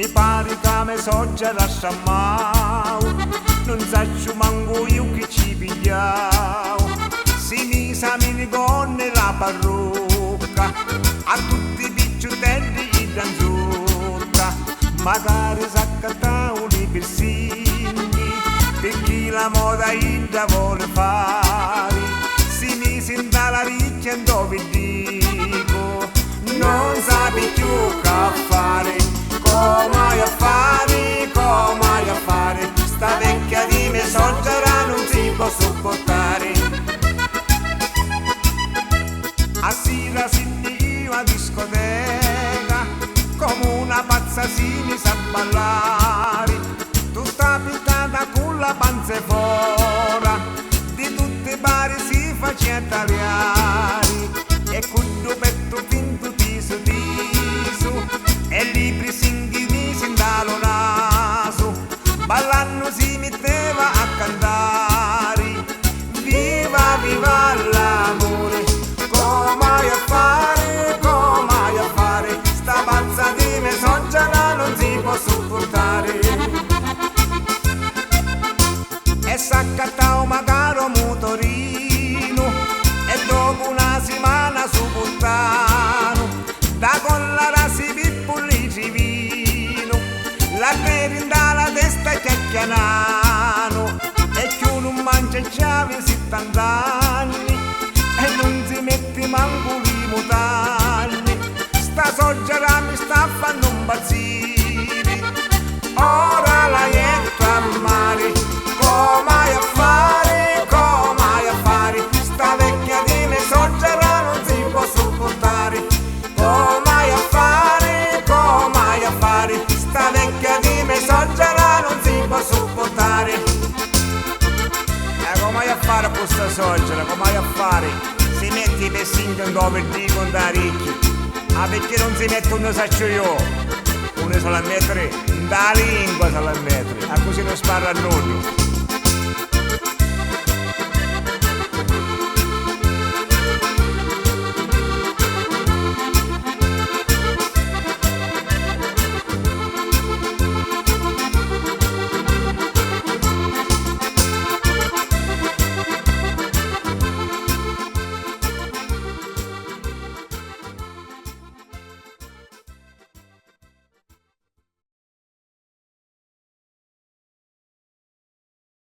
Mi pare che me soggia lascia mai, non saccio manco io che ci pigliao. Si misa mi ricorda la parrucca, a tutti i picciotelli i danzutta. Magari s'accattano i persini, per chi la moda ida vuole fare. Si mise in dalla riccia dove dico, non sapi più che fare. Come a fare, come a fare, sta vecchia di me soggiera non si può sopportare. A sera si io a discoteca, come una pazza si mi sa ballare, tutta pittata con la panza fora, di tutti i bar si faceva tagliare, e con due petto finto tiso tiso, e libri singhini sin dallo naso, ballando si metteva a cantare, viva viva l'amore, come a fare, sta pazza di me soggiana non si può sopportare. E s'accattao magari un motorino, e dopo una settimana su puttano, da collara si pippulli vino, la merenda la testa chiacchianano, e chi non mangia già 70 anni, e non si mette manco i mutanni. Sta soggera mi sta fanno impazzire, ora la jetto a mare, come a fare, sta vecchia di me soggera non si può sopportare. Come a fare, sta vecchia di me soggera non si può sopportare. Come a fare questa soggera, come a fare? Si mette i pessini dove dicono da ricchi, perché non si mette un saccio io, uno solo a mettere, da lingua solo a mettere, così non spara a nulla.